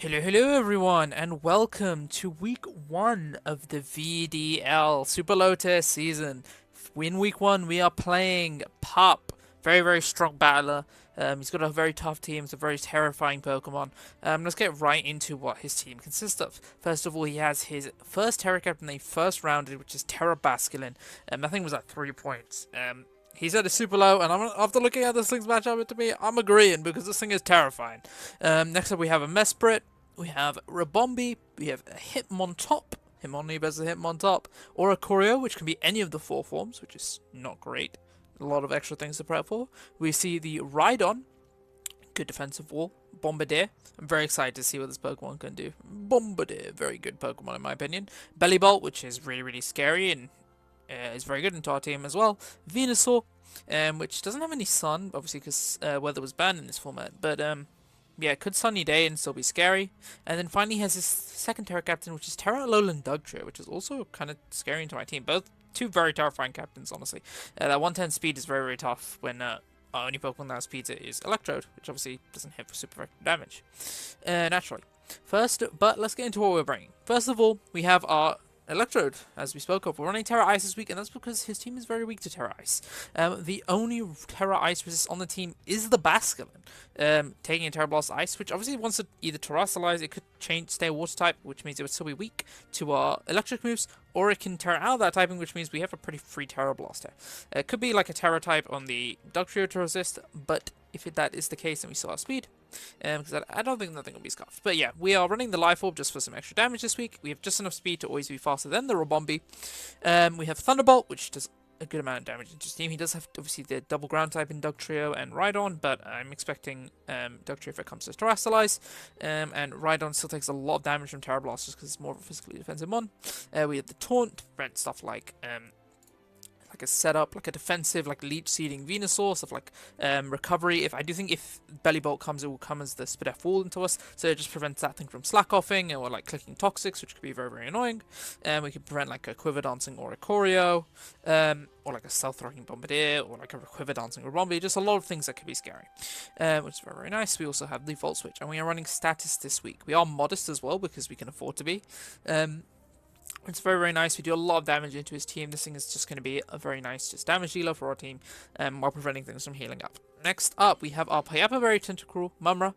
Hello everyone, and welcome to week 1 of the VDL Super Low Tier season. In week 1, we are playing Pup, very strong battler. He's got a very tough team, it's a very terrifying Pokemon. Let's get right into what his team consists of. First of all, he has his first Tera captain they first rounded, which is Tera Baculin. I think it was at 3 points. He's at a super low, and after looking at this thing's matchup to me, I'm agreeing because this thing is terrifying. Next up, we have a Mesprit. We have Rabombi, we have a Hitmontop, Hitmonlee as a Hitmontop, or a Choreo, which can be any of the 4 forms, which is not great. A lot of extra things to prep for. We see the Rhydon, good defensive wall. Bombardier, I'm very excited to see what this Pokemon can do. Bombardier, very good Pokemon in my opinion. Bellibolt, which is really scary and is very good into our team as well. Venusaur, which doesn't have any sun, obviously because weather was banned in this format, but yeah, could sunny day and still be scary. And then finally he has his second Tera captain, which is Tera Alolan Dugtrio, which is also kind of scary into my team. Both two very terrifying captains, honestly. That 110 speed is very tough when our only Pokemon that speeds it is Electrode, which obviously doesn't hit for super effective damage, naturally. But let's get into what we're bringing. First of all, we have our Electrode, as we spoke of. We're running Tera Ice this week, and that's because his team is very weak to Tera Ice. The only Tera Ice resist on the team is the Basculin, taking a Tera Blast Ice, which obviously wants to either Terrasilize, it could stay a Water type, which means it would still be weak to our Electric moves, or it can Terra out of that typing, which means we have a pretty free Tera Blast here. It could be like a Terra type on the Dugtrio to resist, but if that is the case, then we still have speed. Because I don't think nothing will be scuffed. But yeah, we are running the Life Orb just for some extra damage this week. We have just enough speed to always be faster than the Rabombi. We have Thunderbolt, which does a good amount of damage into his team. He does have, obviously, the double ground type in Dugtrio and Rhydon, but I'm expecting Dugtrio if it comes to Terrasilize. And Rhydon still takes a lot of damage from Tera Blast just because it's more of a physically defensive mon. We have the Taunt to prevent stuff like a setup, like a defensive, like leech seeding Venusaur, stuff like recovery. I do think if Bellibolt comes, it will come as the Spidef wall into us, so it just prevents that thing from slack offing or like clicking Toxics, which could be very annoying. We could prevent like a Quiver Dancing or a Choreo, or like a Stealth Rocking Bombardier, or like a Quiver Dancing or Bombardier. Just a lot of things that could be scary, which is very nice. We also have the Volt Switch, and we are running Status this week. We are modest as well because we can afford to be. It's very nice. We do a lot of damage into his team. This thing is just going to be a very nice just damage dealer for our team, while preventing things from healing up. Next up, we have our Payapa Berry, Tentacruel, Mumra.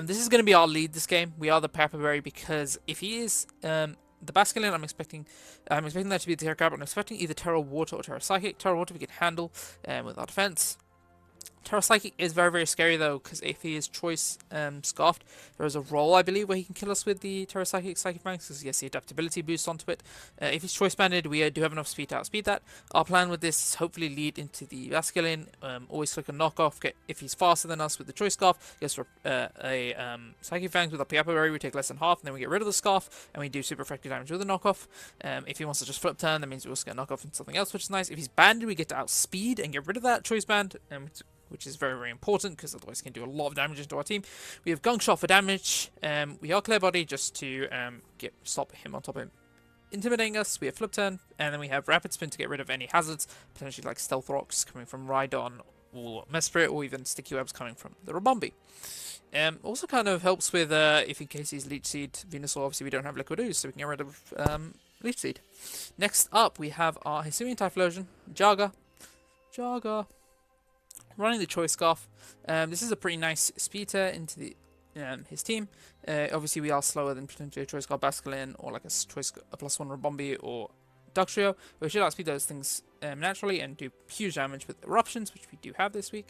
This is going to be our lead this game. We are the Payapa Berry because if he is the Basculin, I'm expecting that to be the Tera Crab. I'm expecting either Terra Water or Terra Psychic. Terra Water we can handle with our defense. Terra Psychic is very scary though, because if he is choice scarfed, there is a roll I believe where he can kill us with the Terra Psychic ranks, because he has the adaptability boost onto it. If he's choice banded, we do have enough speed to outspeed that. Our plan with this is hopefully lead into the Basculin, always click a knockoff, if he's faster than us with the choice scarf, gets a Psychic Fangs with our Payapa Berry, we take less than half, and then we get rid of the scarf, and we do super effective damage with the knockoff. If he wants to just flip turn, that means we also get a knockoff into something else, which is nice. If he's banded, we get to outspeed and get rid of that choice band, which is very important, because otherwise it can do a lot of damage into our team. We have Gunk Shot for damage. We are Clear Body just to stop him on top of him intimidating us. We have Flip Turn, and then we have Rapid Spin to get rid of any hazards, potentially like Stealth Rocks coming from Rhydon or Mesprit, or even Sticky Webs coming from the Rabombi. Also kind of helps with if in case he's Leech Seed Venusaur, obviously we don't have Liquid Ooze, so we can get rid of Leech Seed. Next up, we have our Hisuian Typhlosion, Jaga. Running the Choice Scarf. This is a pretty nice speeder into his team. Obviously, we are slower than potentially a Choice Scarf Basculin or like a +1 Rabombi or Dugtrio. We should outspeed those things naturally and do huge damage with Eruptions, which we do have this week.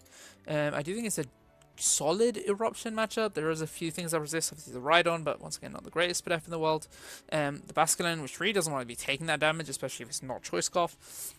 I do think it's a solid Eruption matchup. There is a few things that resist, obviously the Rhydon, but once again, not the greatest Spidef in the world. The Basculin, which really doesn't want to be taking that damage, especially if it's not Choice Scarf.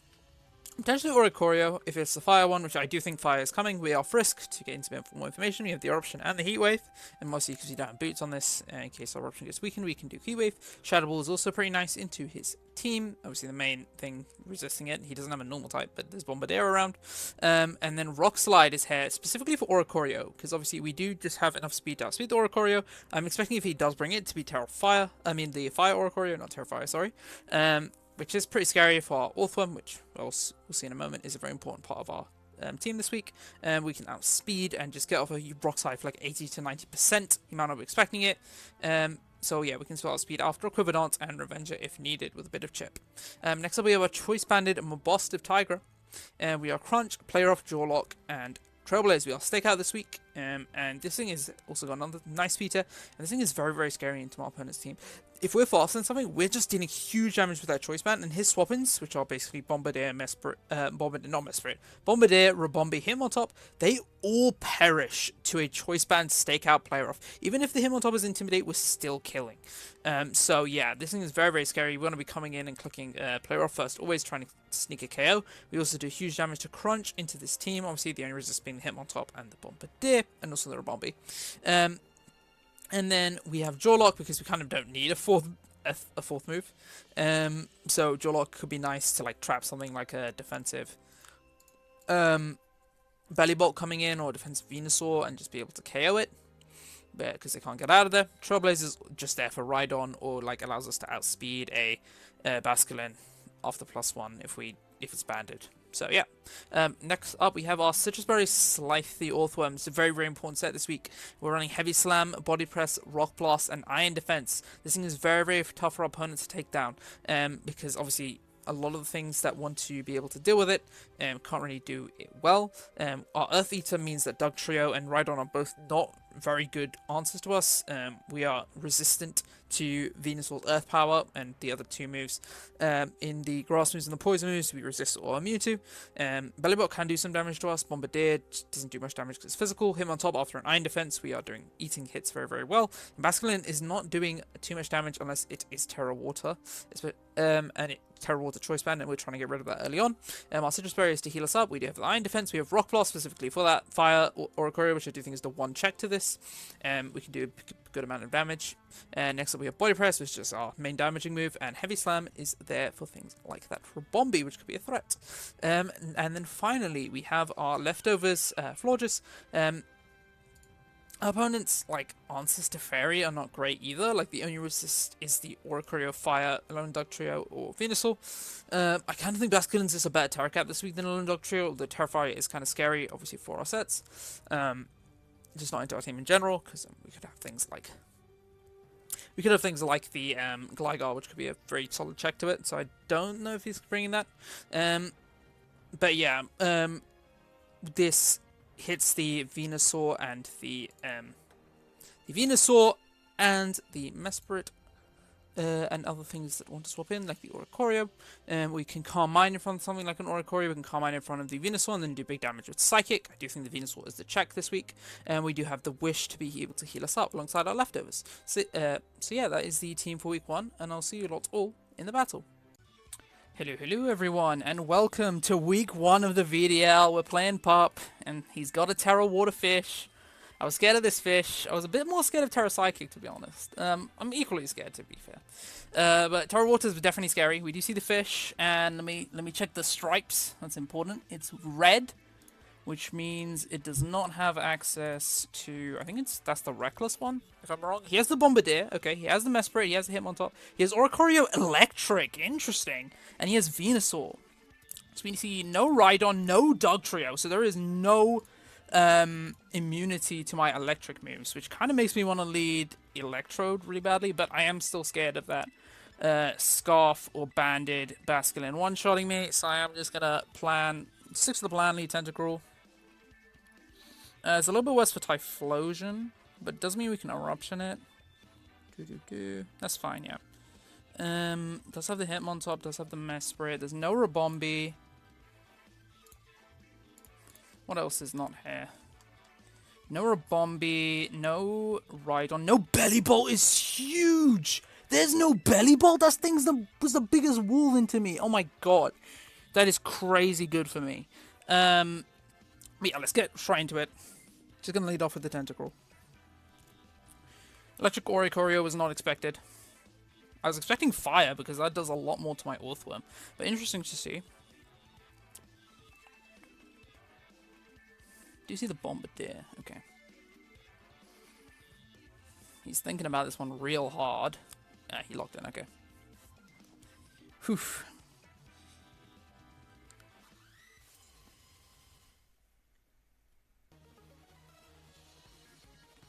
Potentially or a Choreo, if it's the Fire one, which I do think Fire is coming. We are Frisk to get into a bit more information. We have the Eruption and the Heat Wave, and mostly because we don't have boots on this, in case our Eruption gets weakened, we can do Heat Wave. Shadow Ball is also pretty nice into his team. Obviously the main thing resisting it, he doesn't have a normal type, but there's Bombardier around. And then Rock Slide is here specifically for Oricorio, because obviously we do just have enough speed to outspeed the Oricorio. I'm expecting if he does bring it to be the Fire Oricorio, not Terra Fire, sorry. Which is pretty scary for our Orthworm, which we'll see in a moment is a very important part of our team this week. We can outspeed and just get off a rock slide for like 80 to 90%. You might not be expecting it. So yeah, we can still outspeed after Quiver Dance and Revenger if needed with a bit of chip. Next up we have a Choice Banded Mobostive Tigra. We are Crunch, Player Off, Jawlock, and Trailblaze. We are Stakeout this week, and this thing is also got another nice feature, and this thing is very, very scary into my opponent's team. If we're faster than something, we're just dealing huge damage with that Choice Band, and his swap-ins, which are basically Bombardier, Bombardier, Rabombi, him on top, they all perish to a Choice Band Stakeout Player Off. Even if the him on top is Intimidate, we're still killing. So yeah, this thing is very, very scary. We want to be coming in and clicking Player Off first, always trying to sneak a KO. We also do huge damage to Crunch into this team. Obviously, the only resist being the him on top and the Bombardier, and also the Rabombi. And then we have Jawlock because we kind of don't need a fourth move. So Jawlock could be nice to like trap something like a defensive Belly Bolt coming in or defensive Venusaur and just be able to KO it. Because they can't get out of there. Trailblaze is just there for ride on or like allows us to outspeed a Baculin off the +1 if it's banded. So yeah. Next up we have our Citrus Berry Scythe the Orthworm. It's a very, very important set this week. We're running Heavy Slam, Body Press, Rock Blast, and Iron Defense. This thing is very, very tough for our opponents to take down. Because obviously a lot of the things that want to be able to deal with it can't really do it well. Our Earth Eater means that Dugtrio and Rhydon are both not very good answers to us. We are resistant to Venusaur's Earth Power and the other two moves. In the Grass moves and the Poison moves, we resist or are immune to. Bellybot can do some damage to us. Bombardier doesn't do much damage because it's physical. Him on top after an Iron Defense, we are doing eating hits very, very well. And Basculin is not doing too much damage unless it is Terra Water. And it Terra Water Choice Band, and we're trying to get rid of that early on. Our Citrus Berry is to heal us up. We do have the Iron Defense. We have Rock Blast specifically for that. Fire Oricorio, which I do think is the one check to this. We can do a good amount of damage. And next up we have Body Press, which is our main damaging move, and Heavy Slam is there for things like that for Bombi, which could be a threat. And then finally we have our leftovers, Florges. Our opponents, like, answers to Fairy are not great either. Like, the only resist is the Oricorio, Fire, Alone Dugtrio, or Venusaur. I kind of think Basculin's is a better Terra Cap this week than Alone Dugtrio. The Terrifier is kind of scary, obviously, for our sets. Just not into our team in general, because we could have things like... We could have things like the Gligar, which could be a very solid check to it, so I don't know if he's bringing that. But yeah, this hits the Venusaur and the Mesprit and other things that want to swap in, like the Oricorio. We can Calm Mind in front of something like an Oricorio. We can Calm Mind in front of the Venusaur and then do big damage with Psychic. I do think the Venusaur is the check this week. And we do have the Wish to be able to heal us up alongside our leftovers. So yeah, that is the team for week 1, and I'll see you lots all in the battle. Hello everyone, and welcome to week 1 of the VDL. We're playing Pup, and he's got a Terra Water fish. I was scared of this fish. I was a bit more scared of Terra Psychic, to be honest. I'm equally scared, to be fair. But Terra Water is definitely scary. We do see the fish, and let me check the stripes. That's important. It's red, which means it does not have access to... I think that's the Reckless one, if I'm wrong. He has the Bombardier. Okay, he has the Mesprit. He has the Hitmontop. He has Oricorio Electric. Interesting. And he has Venusaur. So we see no Rhydon, no Dugtrio. So there is no immunity to my electric moves, which kind of makes me want to lead Electrode really badly, but I am still scared of that Scarf or Banded Basculin one-shotting me, so I am just going to stick to the plan, lead Tentacruel. It's a little bit worse for Typhlosion, but it does mean we can Eruption it. That's fine, yeah. Does have the Hitmontop, does have the Mesprit, there's no Rabombi. What else is not here? No Rabombi, no Rhydon, no Belly Bolt is huge! There's no Belly Bolt? That thing was the biggest wall into me. Oh my god. That is crazy good for me. Yeah, let's get straight into it. Just gonna lead off with the Tentacruel. Electric Oricorio was not expected. I was expecting Fire because that does a lot more to my Earthworm. But interesting to see. Do you see the Bombardier? Okay. He's thinking about this one real hard. Ah, he locked in, okay. Whew.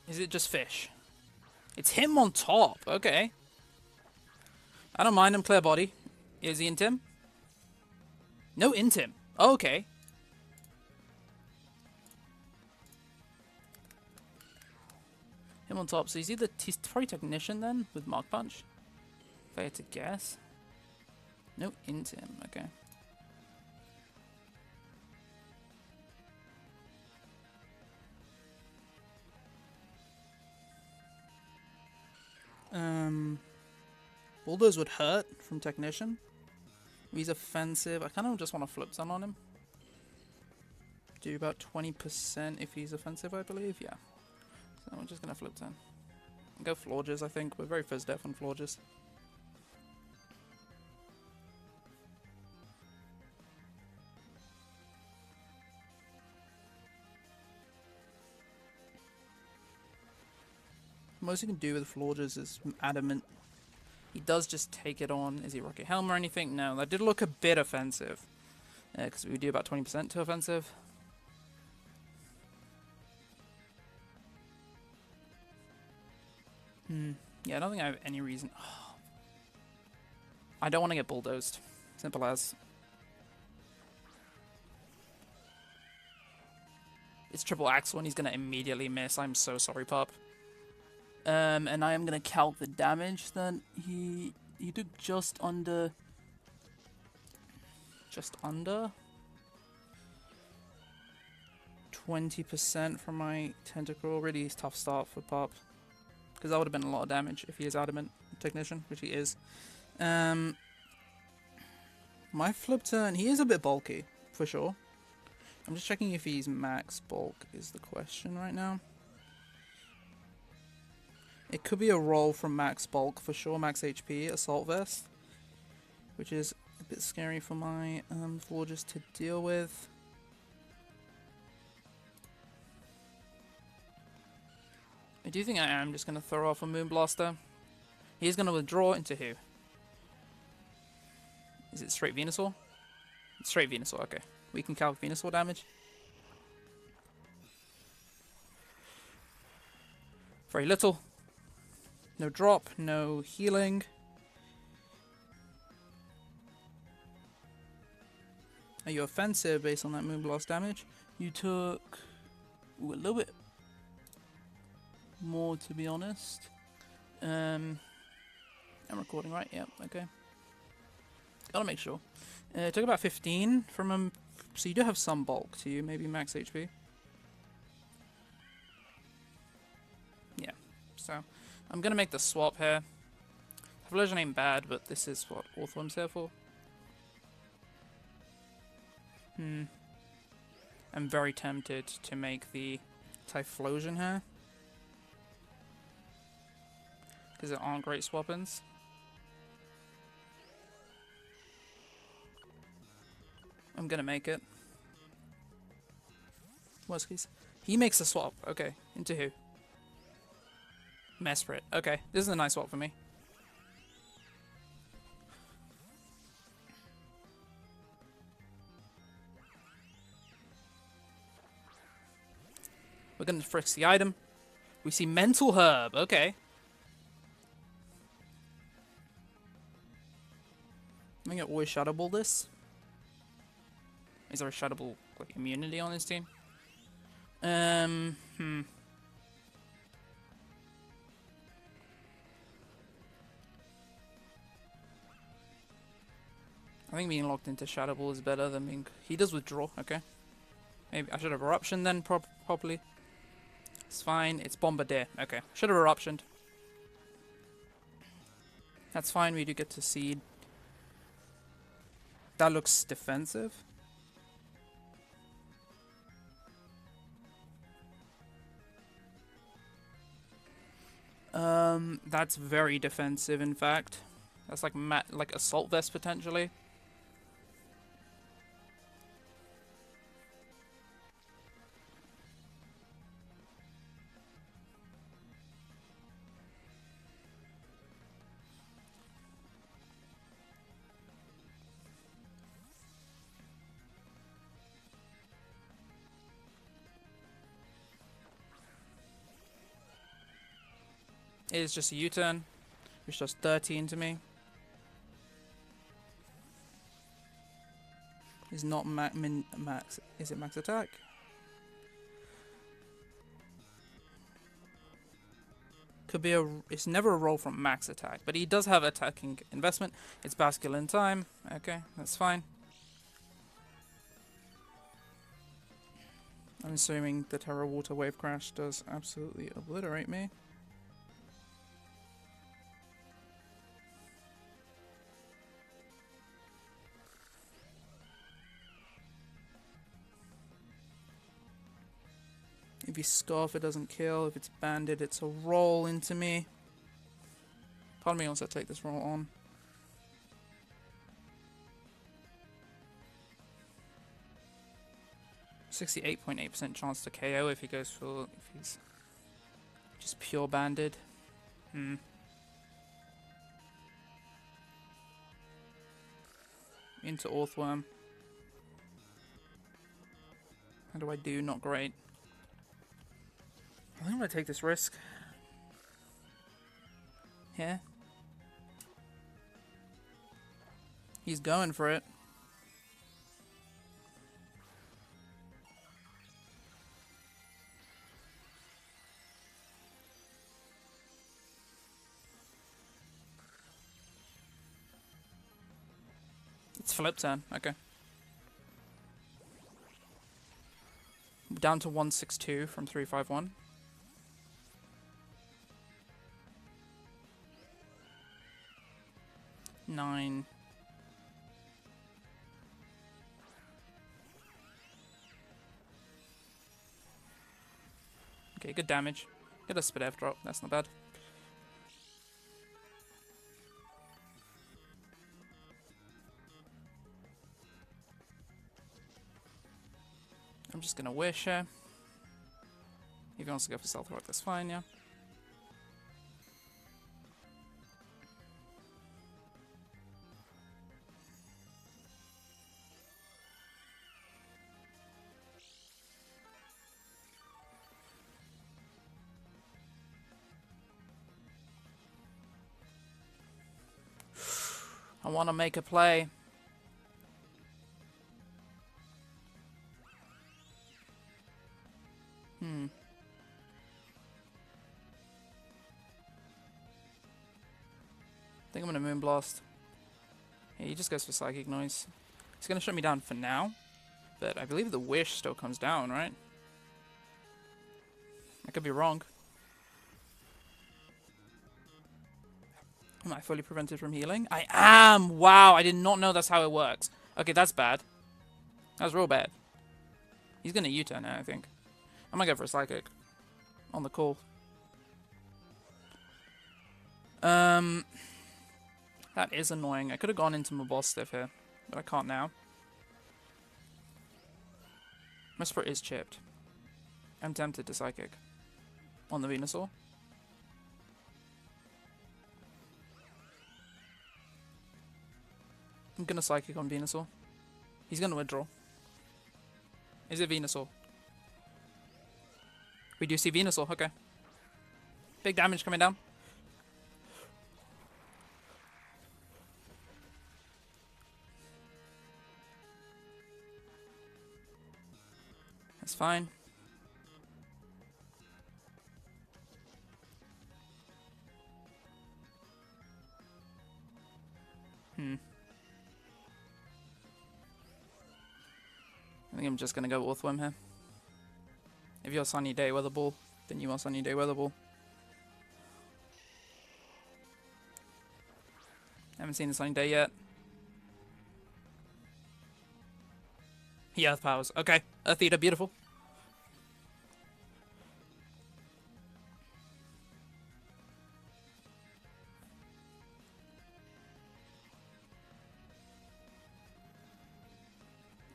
Is it just fish? It's him on top. Okay. I don't mind him. Clear body. Is he intim? No intim. Oh, okay. Him on top. So he's probably technician then with Mark Punch. If I had to guess. No intim. Okay. Bulldoze would hurt from technician. He's offensive. I kind of just want to flip zone on him. Do about 20% if he's offensive, I believe. Yeah. So we're just gonna flip 10. Go Florges, I think. We're very first def on Florges. Most you can do with Florges is adamant. He does just take it on. Is he Rocket Helm or anything? No, that did look a bit offensive. Because we do about 20% to offensive. Yeah, I don't think I have any reason. Oh. I don't want to get bulldozed. Simple as. It's triple axle and he's going to immediately miss. I'm so sorry, pup. And I am going to calc the damage that he took just under 20% from my tentacle. Really tough start for pup. Because that would have been a lot of damage if he is adamant technician, which he is. My flip turn, he is a bit bulky, for sure. I'm just checking if he's max bulk is the question right now. It could be a roll from max bulk, for sure, max HP, assault vest. Which is a bit scary for my Florges to deal with. I do think I am just going to throw off a Moonblaster. He's going to withdraw into who? Is it straight Venusaur? It's straight Venusaur, okay. We can calc Venusaur damage. Very little. No drop, no healing. Are you offensive based on that Moonblast damage? You took a little bit more, to be honest. I'm recording, right? Yeah, okay. Gotta make sure. It took about 15 from him, so you do have some bulk to you, maybe max HP. Yeah, so I'm gonna make the swap here. Evolution ain't bad, but this is what Orthworm's here for. I'm very tempted to make the Typhlosion here. Because it aren't great swap-ins. I'm gonna make it. Worst case. He makes a swap. Okay. Into who? Mesprit. Okay. This is a nice swap for me. We're gonna frisk the item. We see Mental Herb. Okay. I think I always Shadow Ball this. Is there a Shadow Ball like immunity on this team? I think being locked into Shadow Ball is better than being... He does withdraw, okay. Maybe I should have Eruption then, properly. It's fine, it's Bombardier. Okay, should have Eruptioned. That's fine, we do get to seed. That looks defensive. That's very defensive, in fact. That's like Assault Vest, potentially. It is just a U-turn, which does 13 to me. Is not max. Is it max attack? Could be a. It's never a roll from max attack, but he does have attacking investment. It's Baculin time. Okay, that's fine. I'm assuming the Tera Water Wave Crash does absolutely obliterate me. If you Scarf, it doesn't kill. If it's Banded, it's a roll into me. Pardon me, also take this roll on. %68.8% chance to KO if he goes for, if he's just pure Banded. Into Orthworm. How do I do? Not great. I think I'm gonna take this risk. Yeah. He's going for it. It's flip turn. Okay. Down to 162 from 351. Nine. Okay, good damage. Get a spit F drop. That's not bad. I'm just gonna wish her. If he wants to go for Stealth Rock, that's fine, yeah. I want to make a play. I think I'm going to Moonblast. Yeah, he just goes for Psychic Noise. He's going to shut me down for now. But I believe the Wish still comes down, right? I could be wrong. Am I fully prevented from healing? I am! Wow, I did not know that's how it works. Okay, that's bad. That was real bad. He's going to U-turn now, I think. I might go for a Psychic. On the call. That is annoying. I could have gone into my boss stiff here, but I can't now. My Spirit is chipped. I'm tempted to Psychic. On the Venusaur. I'm gonna Psychic on Venusaur. He's gonna withdraw. Is it Venusaur? We do see Venusaur, okay. Big damage coming down. That's fine. I think I'm just gonna go Orthworm here. If you're Sunny Day Weather Ball, then you are Sunny Day Weather Ball. Haven't seen the Sunny Day yet. He Earth Powers. Okay. Earth Eater, beautiful.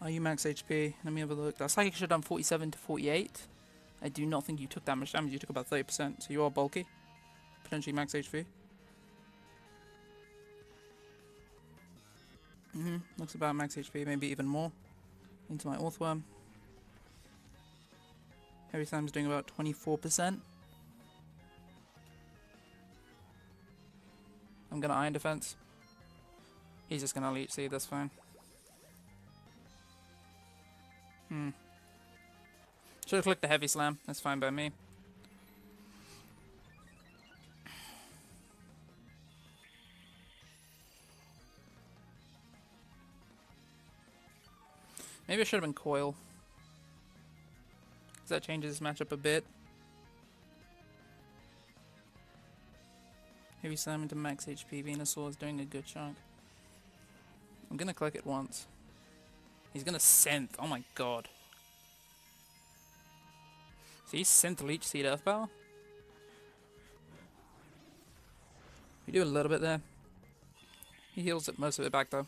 Are you max HP? Let me have a look. That Psychic should have done 47 to 48. I do not think you took that much damage. You took about 30%, so you are bulky. Potentially max HP. Looks about max HP, maybe even more. Into my Orthworm. Heavy Slam's doing about 24%. I'm gonna Iron Defense. He's just gonna Leech Seed, that's fine. Should have clicked the Heavy Slam, that's fine by me. Maybe I should have been Coil. Because that changes this matchup a bit. Heavy Slam into max HP. Venusaur is doing a good chunk. I'm gonna click it once. He's gonna Synth. Oh my god. So he's Synth Leech Seed Earth Power? We do a little bit there. He heals it most of it back though.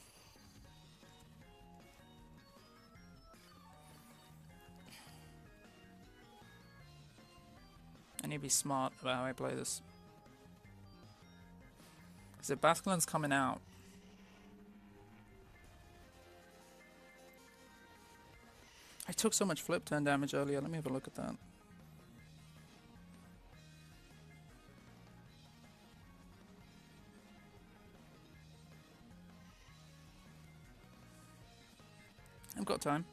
I need to be smart about how I play this. Because if Baculin's coming out, I took so much flip turn damage earlier. Let me have a look at that. I've got time.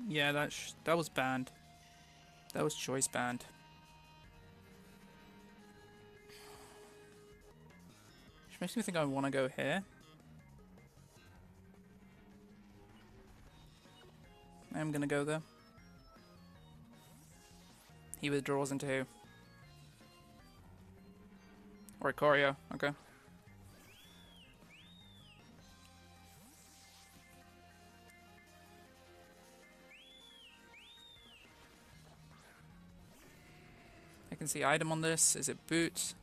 Yeah, that was banned. That was choice banned. Which makes me think I want to go here. I'm gonna go there. He withdraws into who? Or Ikoria, okay. I can see item on this. Is it boots?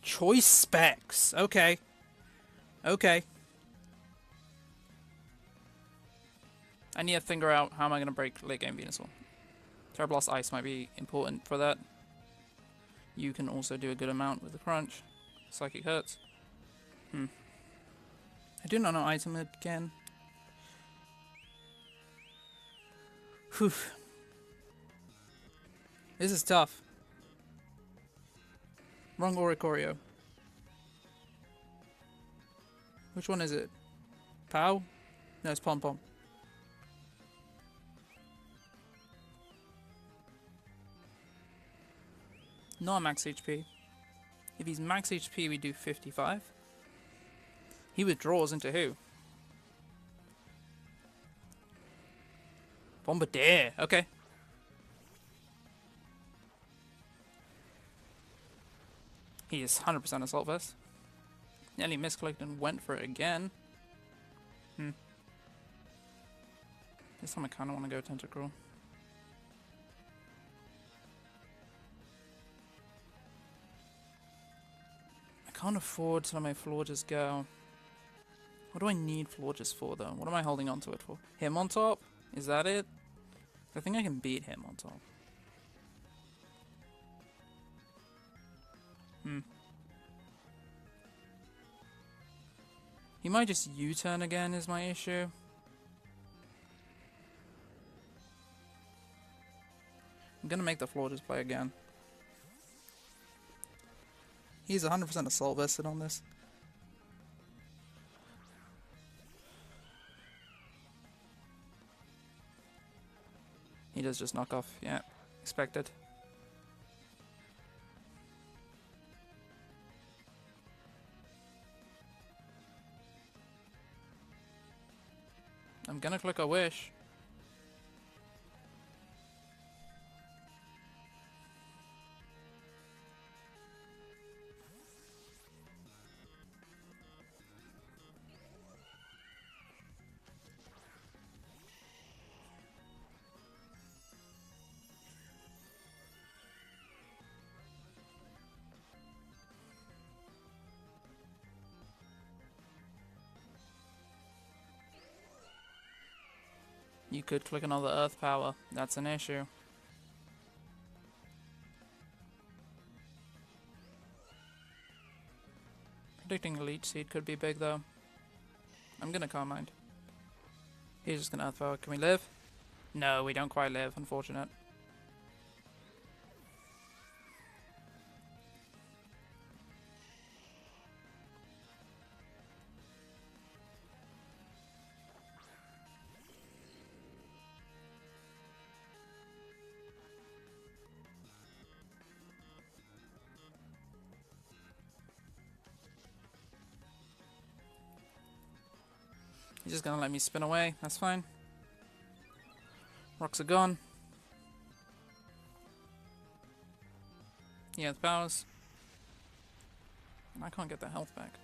Choice specs. Okay. Okay. I need to figure out how am I going to break late game Venusaur. Tera Blast Ice might be important for that. You can also do a good amount with the crunch. Psychic hurts. I do not know item again. Whew. This is tough. Wrong Oricorio. Which one is it? Pow? No, it's Pom Pom. Not max HP. If he's max HP, we do 55. He withdraws into who? Bombardier. Okay. He is 100% Assault Vest. Nearly misclicked and went for it again. This time I kind of want to go Tentacruel. I can't afford to let my Florges go. What do I need Florges for though? What am I holding on to it for? Him on top? Is that it? I think I can beat him on top. He might just U-turn again is my issue. I'm gonna make the Florges play again. He's 100% Assault Vested on this. He does just knock off, yeah, expected. I'm gonna click a wish. You could click another Earth Power. That's an issue. Predicting a Leech Seed could be big though. I'm gonna Calm Mind. He's just gonna Earthpower. Can we live? No, we don't quite live. Unfortunate. He's just gonna let me spin away. That's fine. Rocks are gone. Yeah, the powers. I can't get that health back.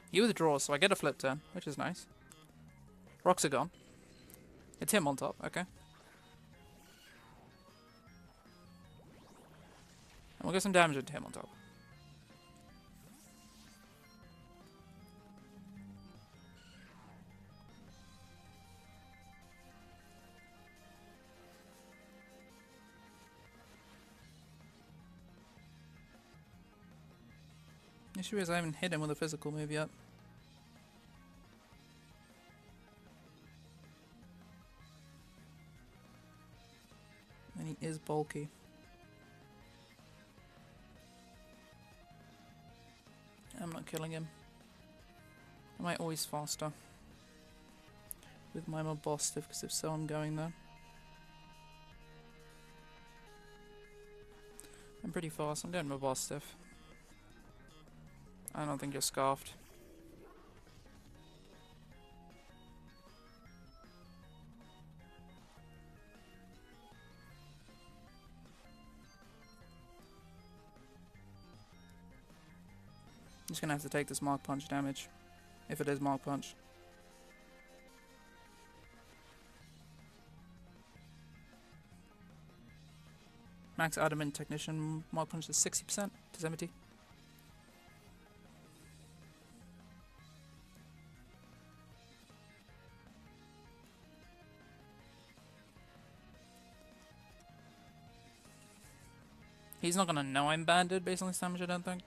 He withdraws, so I get a flip turn, which is nice. Rocks are gone. It's him on top, okay. And we'll get some damage into him on top. The issue is I haven't hit him with a physical move yet. And he is bulky. I'm not killing him. Am I always faster? With my mob boss stiff, because if so I'm going there. I'm pretty fast, I'm going mob boss stiff. I don't think you're scarfed. I'm just gonna have to take this Mark Punch damage. If it is Mark Punch. Max Adamant Technician Mark Punch is 60% to 70. He's not gonna know I'm banded based on this damage, I don't think.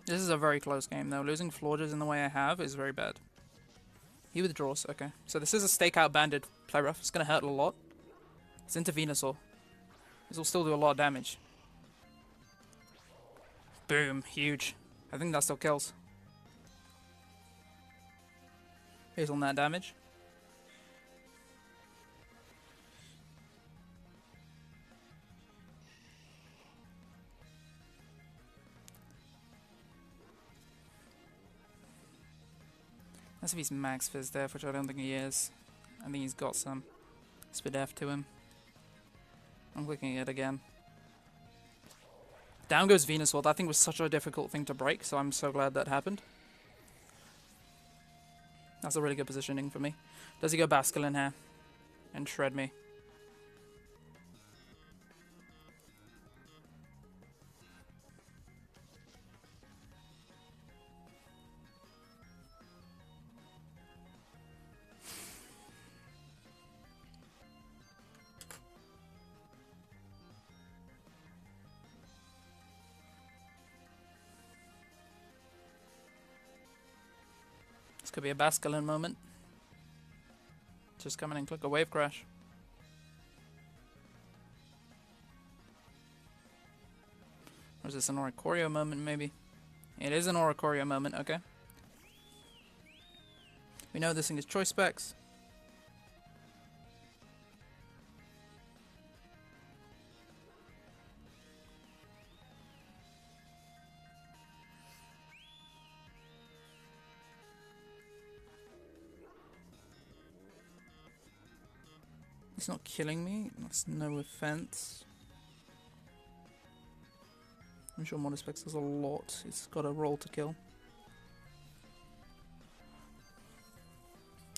This is a very close game though. Losing Florges in the way I have is very bad. He withdraws, okay. So this is a stakeout banded play rough. It's gonna hurt a lot. It's into Venusaur. This will still do a lot of damage. Boom, huge. I think that still kills. Here's on that damage. That's if he's max Fizz Def, which I don't think he is. I think he's got some Speed F to him. I'm clicking it again. Down goes Venusaur. That thing was such a difficult thing to break, so I'm so glad that happened. That's a really good positioning for me. Does he go Baculin here? And shred me? This could be a Baculin moment. Just come in and click a wave crash. Or is this an Oricorio moment, maybe? It is an Oricorio moment, okay. We know this thing is choice specs. He's not killing me. That's no offense. I'm sure Modespex does a lot. It's got a roll to kill.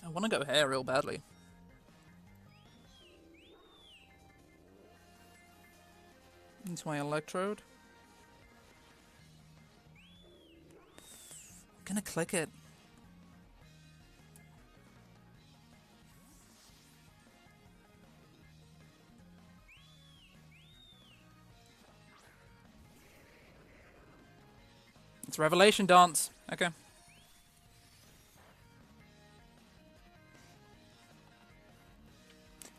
I want to go hair real badly. Into my electrode. I'm gonna click it. It's Revelation Dance. Okay.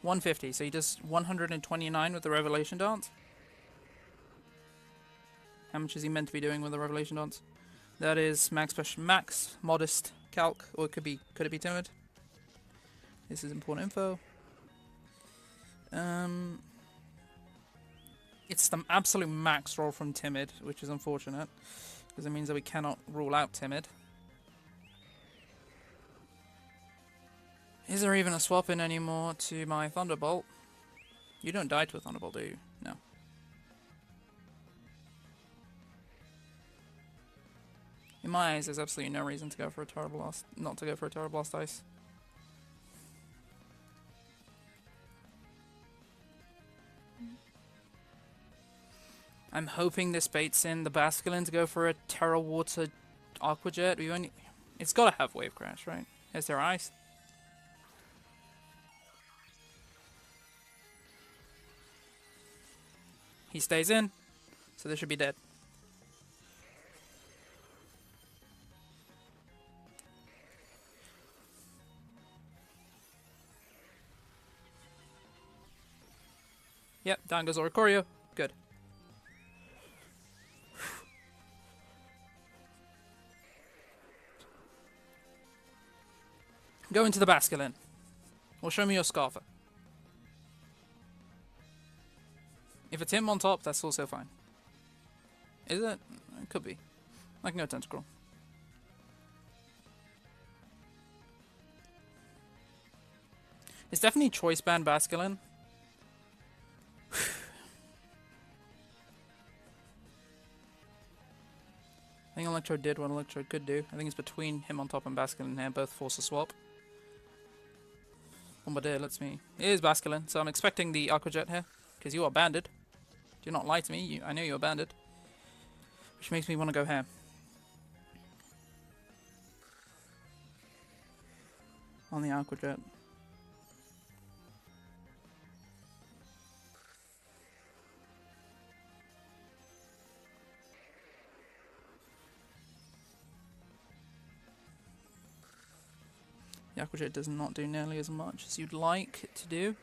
$150. So he does 129 with the Revelation Dance. How much is he meant to be doing with the Revelation Dance? That is max special, max modest calc, or could it be timid? This is important info. It's the absolute max roll from timid, which is unfortunate because it means that we cannot rule out timid. Is there even a swap in anymore to my Thunderbolt? You don't die to a Thunderbolt, do you? No. In my eyes, there's absolutely no reason to go for a Tera Blast, not to go for a Tera Blast Ice. I'm hoping this baits in the Baculin to go for a Terra Water Aqua Jet. It's gotta have Wave Crash, right? Is there Ice? He stays in, so this should be dead. Yep, down goes Oricorio. Good. Go into the Baculin. Well, show me your Scarfer. If it's him on top, that's also fine. Is it? It could be. I can go Tentacruel. It's definitely Choice Band Baculin. I think Electrode did what Electrode could do. I think it's between him on top and Baculin here. Both force a swap. Bombardier lets me... It is Baculin, so I'm expecting the Aqua Jet here. Because you are banded. Do not lie to me. I know you're banded. Which makes me want to go here. On the Aqua Jet. The Aqua Jet does not do nearly as much as you'd like it to do.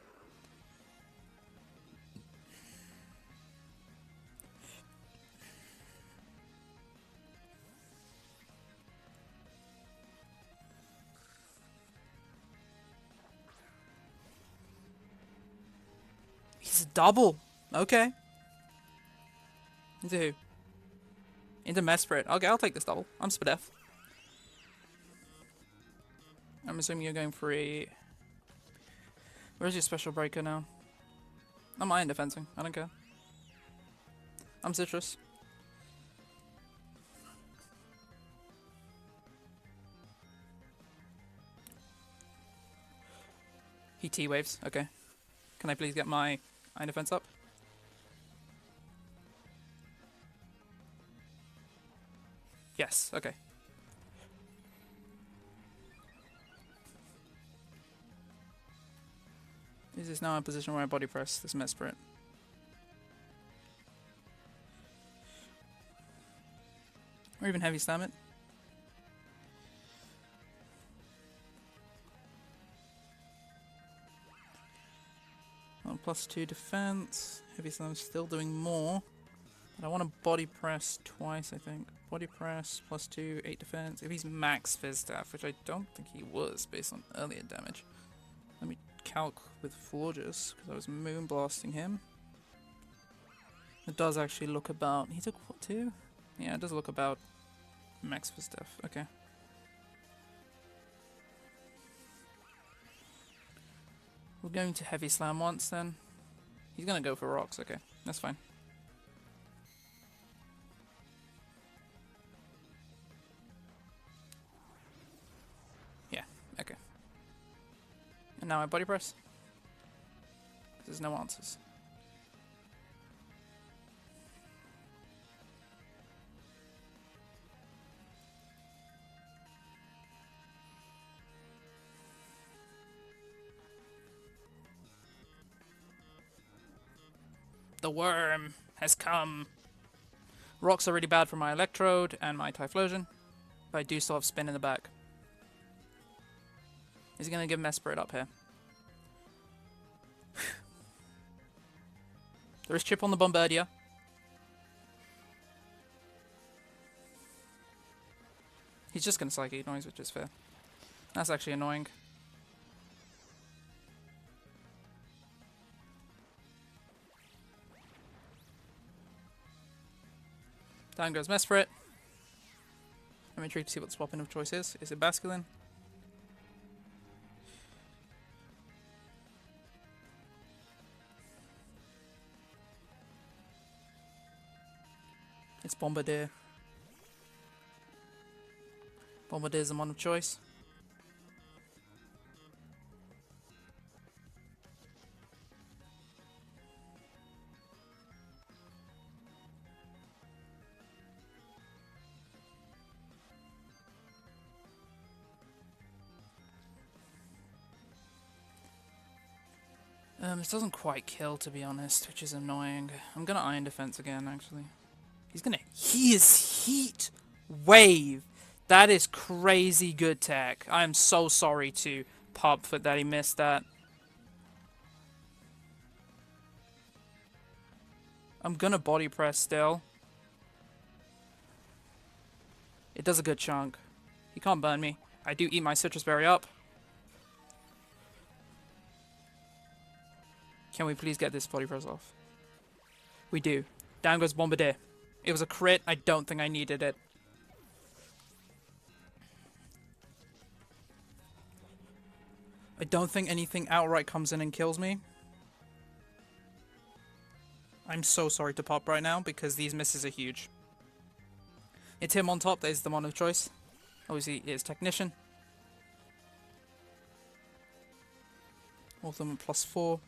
He's a double. Okay. Into who? Into Mesprit. Okay, I'll take this double. I'm Spadef. I'm assuming you're going for a... Where's your special breaker now? I'm iron defensing. I don't care. I'm Citrus. He T-waves. Okay. Can I please get my iron defense up? Yes. Okay. Is this now in a position where I body press this Mesprit? Or even heavy slam it? Well, +2 defense. Heavy slam still doing more. But I want to body press twice, I think. Body press, +2, 8 defense. If he's max Fizz Staff, which I don't think he was based on earlier damage. Let me calc with Forges, because I was moon blasting him. It does actually look about... He took what, 2? Yeah, it does look about max Fizz Staff. Okay. We're going to heavy slam once then. He's gonna go for rocks, okay. That's fine. Yeah, okay. And now I body press. There's no answers. The worm has come. Rocks are really bad for my electrode and my Typhlosion, but I do still have spin in the back. Is he going to give Mesprit up here? There is chip on the Bombardier. He's just going to Psychic Noise, which is fair. That's actually annoying. Down goes Mesprit. I'm intrigued to see what the swap-in of choice is. Is it Baculin? It's Bombardier. Bombardier is the one of choice. This doesn't quite kill, to be honest, which is annoying. I'm gonna Iron Defense again, actually. He is Heat Wave! That is crazy good tech. I am so sorry to Pop for that he missed that. I'm gonna body press still. It does a good chunk. He can't burn me. I do eat my Citrus Berry up. Can we please get this body press off? We do. Down goes Bombardier. It was a crit. I don't think I needed it. I don't think anything outright comes in and kills me. I'm so sorry to Pop right now because these misses are huge. It's him on top. That is the mon of choice. Obviously, it is Technician. All of them +4.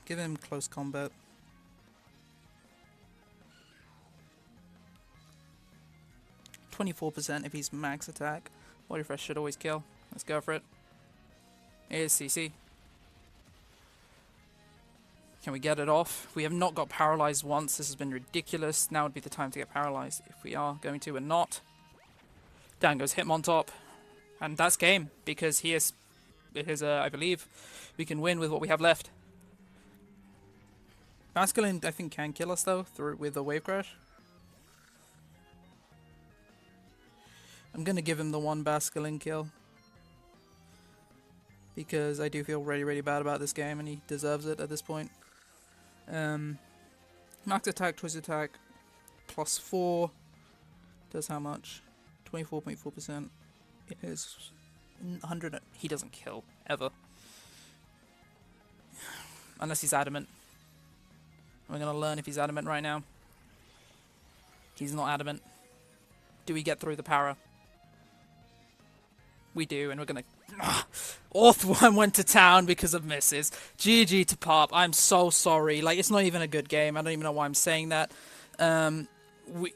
Give him close combat. %, if he's max attack. Body Fresh should always kill. Let's go for it. Here's CC. Can we get it off? We have not got paralyzed once. This has been ridiculous. Now would be the time to get paralyzed. If we are going to, we're not. Down goes Hitmontop. And that's game, because he is, I believe, we can win with what we have left. Baculin, I think, can kill us, though, with a Wave Crash. I'm going to give him the one Baculin kill. Because I do feel really, really bad about this game, and he deserves it at this point. Max attack, choice attack, +4. Does how much? 24.4%. It is 100. He doesn't kill, ever. Unless he's adamant. We're going to learn if he's adamant right now. He's not adamant. Do we get through the para? We do, and we're going to... Auth one went to town because of misses. GG to Pop. I'm so sorry. Like, it's not even a good game. I don't even know why I'm saying that.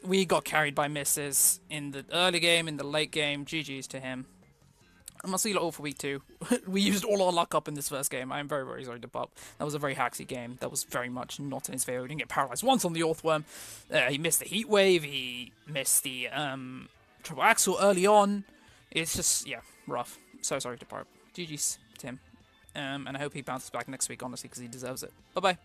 We got carried by misses in the early game, in the late game. GG's to him. I'm going to see you all for week 2. We used all our luck up in this first game. I'm very, very sorry to Pop. That was a very hacksy game. That was very much not in his favor. He didn't get paralyzed once on the Orthworm. He missed the Heat Wave. He missed the Triple Axle early on. It's just, yeah, rough. So sorry to Pop. GG's to him. And I hope he bounces back next week, honestly, because he deserves it. Bye-bye.